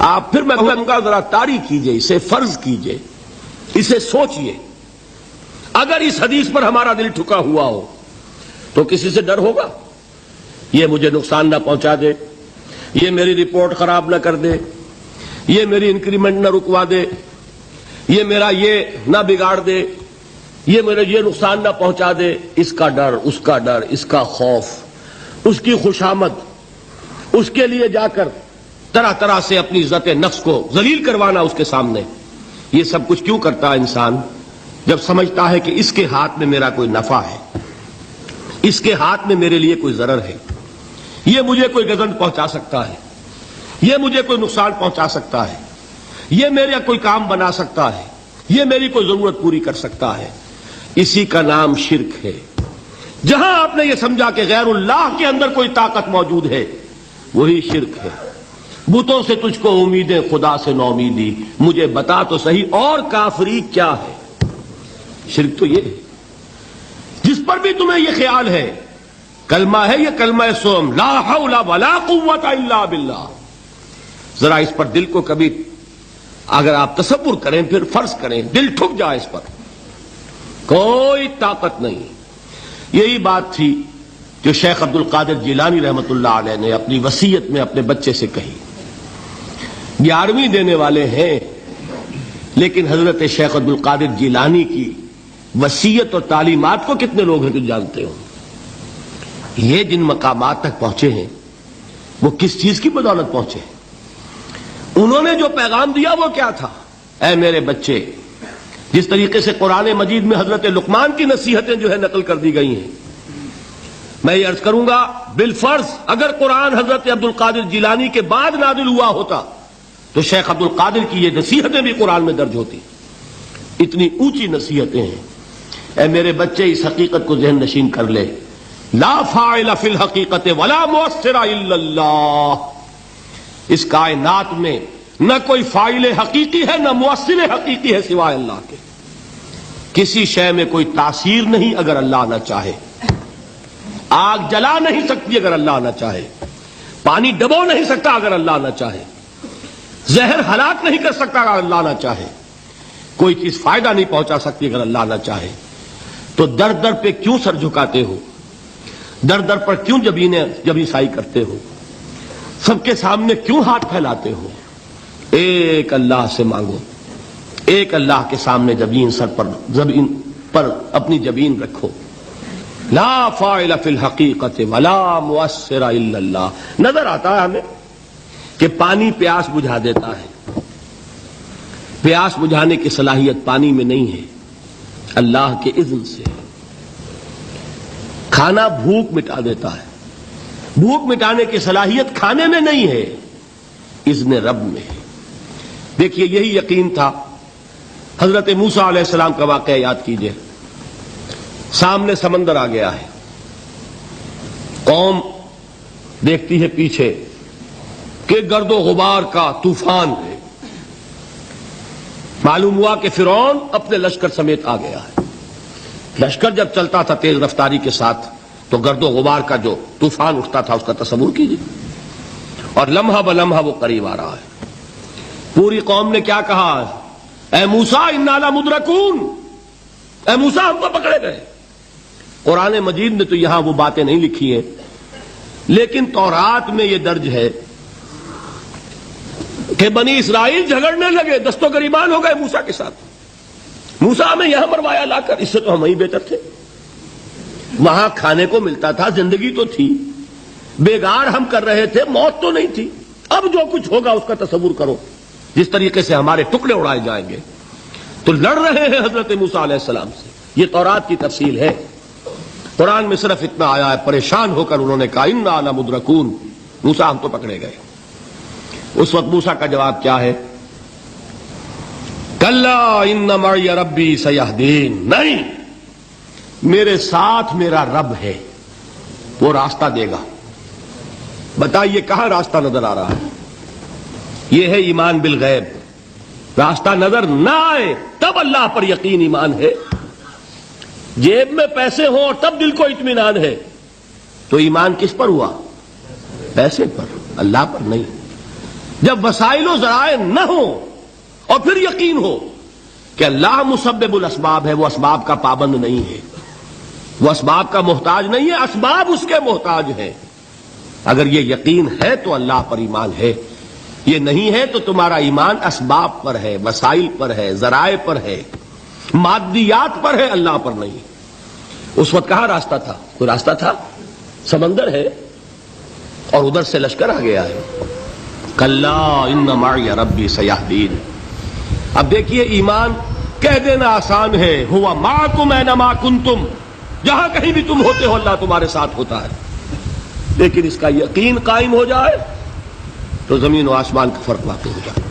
آپ پھر میں کہوں گا ذرا طاری کیجئے، اسے فرض کیجئے، اسے سوچئے. اگر اس حدیث پر ہمارا دل ٹھکا ہوا ہو تو کسی سے ڈر ہوگا؟ یہ مجھے نقصان نہ پہنچا دے، یہ میری رپورٹ خراب نہ کر دے، یہ میری انکریمنٹ نہ رکوا دے، یہ میرا یہ نہ بگاڑ دے، یہ میرے یہ نقصان نہ پہنچا دے. اس کا ڈر، اس کا ڈر، اس کا خوف، اس کی خوشامد، اس کے لیے جا کر طرح طرح سے اپنی عزت نفس کو ذلیل کروانا اس کے سامنے. یہ سب کچھ کیوں کرتا ہے انسان؟ جب سمجھتا ہے کہ اس کے ہاتھ میں میرا کوئی نفع ہے، اس کے ہاتھ میں میرے لیے کوئی ضرر ہے، یہ مجھے کوئی گزند پہنچا سکتا ہے، یہ مجھے کوئی نقصان پہنچا سکتا ہے، یہ میرا کوئی کام بنا سکتا ہے، یہ میری کوئی ضرورت پوری کر سکتا ہے. اسی کا نام شرک ہے. جہاں آپ نے یہ سمجھا کہ غیر اللہ کے اندر کوئی طاقت موجود ہے، وہی شرک ہے. بتوں سے تجھ کو امیدیں، خدا سے نو امیدی، مجھے بتا تو صحیح اور کافری کیا ہے. شرک تو یہ ہے. جس پر بھی تمہیں یہ خیال ہے، کلمہ ہے یہ کلمہ سوم، لا حول ولا قوت الا باللہ. ذرا اس پر دل کو کبھی اگر آپ تصور کریں، پھر فرض کریں، دل ٹھک جائے اس پر. کوئی طاقت نہیں. یہی بات تھی جو شیخ عبد القادر جیلانی رحمۃ اللہ علیہ نے اپنی وصیت میں اپنے بچے سے کہی. 11ویں دینے والے ہیں، لیکن حضرت شیخ عبد القادر جیلانی کی وصیت اور تعلیمات کو کتنے لوگ ہیں جو جانتے ہوں؟ یہ جن مقامات تک پہنچے ہیں وہ کس چیز کی بدولت پہنچے ہیں؟ انہوں نے جو پیغام دیا وہ کیا تھا؟ اے میرے بچے، جس طریقے سے قرآن مجید میں حضرت لقمان کی نصیحتیں جو ہے نقل کر دی گئی ہیں، میں یہ عرض کروں گا بالفرض اگر قرآن حضرت عبد القادر جیلانی کے بعد نازل ہوا ہوتا تو شیخ عبد القادر کی یہ نصیحتیں بھی قرآن میں درج ہوتی. اتنی اونچی نصیحتیں ہیں. اے میرے بچے، اس حقیقت کو ذہن نشین کر لے، لا فاعل فی الحقیقت ولا مؤثر الا اللہ. اس کائنات میں نہ کوئی فاعل حقیقی ہے نہ مؤثر حقیقی ہے سوائے اللہ کے. کسی شے میں کوئی تاثیر نہیں اگر اللہ نہ چاہے. آگ جلا نہیں سکتی اگر اللہ نہ چاہے. پانی ڈبو نہیں سکتا اگر اللہ نہ چاہے. زہر ہلاک نہیں کر سکتا اگر اللہ نہ چاہے. کوئی چیز فائدہ نہیں پہنچا سکتی اگر اللہ نہ چاہے. تو در در پہ کیوں سر جھکاتے ہو؟ در در پر کیوں جبیں سائی کرتے ہو؟ سب کے سامنے کیوں ہاتھ پھیلاتے ہو؟ ایک اللہ سے مانگو. ایک اللہ کے سامنے زمین پر اپنی جبین رکھو. لا فاعل فی الحقیقت ولا مؤثر الا اللہ. نظر آتا ہے ہمیں کہ پانی پیاس بجھا دیتا ہے. پیاس بجھانے کی صلاحیت پانی میں نہیں ہے، اللہ کے اذن سے. کھانا بھوک مٹا دیتا ہے، بھوک مٹانے کی صلاحیت کھانے میں نہیں ہے، اذن رب میں ہے. دیکھیے یہی یقین تھا. حضرت موسیٰ علیہ السلام کا واقعہ یاد کیجئے. سامنے سمندر آ گیا ہے، قوم دیکھتی ہے پیچھے کہ گرد و غبار کا طوفان ہے. معلوم ہوا کہ فرعون اپنے لشکر سمیت آ گیا ہے. لشکر جب چلتا تھا تیز رفتاری کے ساتھ تو گرد و غبار کا جو طوفان اٹھتا تھا اس کا تصور کیجیے. اور لمحہ بلمحہ وہ قریب آ رہا ہے. پوری قوم نے کیا کہا؟ اے موسیٰ انا لمدرکون، اے موسیٰ ہم تو پکڑے گئے. قرآن مجید نے تو یہاں وہ باتیں نہیں لکھی ہیں، لیکن تورات میں یہ درج ہے کہ بنی اسرائیل جھگڑنے لگے، دست و گریبان ہو گئے موسیٰ کے ساتھ. موسیٰ ہمیں یہاں مروایا لا کر، اس سے تو ہم ہی بہتر تھے. وہاں کھانے کو ملتا تھا، زندگی تو تھی، بیگار ہم کر رہے تھے، موت تو نہیں تھی. اب جو کچھ ہوگا اس کا تصور کرو، جس طریقے سے ہمارے ٹکڑے اڑائے جائیں گے. تو لڑ رہے ہیں حضرت موسیٰ علیہ السلام سے. یہ تورات کی تفصیل ہے. قرآن میں صرف اتنا آیا ہے، پریشان ہو کر انہوں نے کہا انا لمدرکون، موسیٰ ہم تو پکڑے گئے. اس وقت موسیٰ کا جواب کیا ہے؟ کلا ان معی ربی سیہدین. نہیں، میرے ساتھ میرا رب ہے، وہ راستہ دے گا. بتائیے کہاں راستہ نظر آ رہا ہے؟ یہ ہے ایمان بالغیب. راستہ نظر نہ آئے تب اللہ پر یقین ایمان ہے. جیب میں پیسے ہوں اور تب دل کو اطمینان ہے تو ایمان کس پر ہوا؟ پیسے پر، اللہ پر نہیں. جب وسائل و ذرائع نہ ہو اور پھر یقین ہو کہ اللہ مسبب الاسباب ہے، وہ اسباب کا پابند نہیں ہے، وہ اسباب کا محتاج نہیں ہے، اسباب اس کے محتاج ہیں، اگر یہ یقین ہے تو اللہ پر ایمان ہے، یہ نہیں ہے تو تمہارا ایمان اسباب پر ہے، وسائل پر ہے، ذرائع پر ہے، مادیات پر ہے، اللہ پر نہیں۔ اس وقت کہاں راستہ تھا؟ کوئی راستہ تھا؟ سمندر ہے اور ادھر سے لشکر آ گیا ہے۔ کلا ان معی ربی سیہدین۔ اب دیکھیے ایمان کہہ دینا آسان ہے، ہوا معکم اینما کنتم، جہاں کہیں بھی تم ہوتے ہو اللہ تمہارے ساتھ ہوتا ہے، لیکن اس کا یقین قائم ہو جائے تو زمین و آسمان کا فرق واقع ہو جائے۔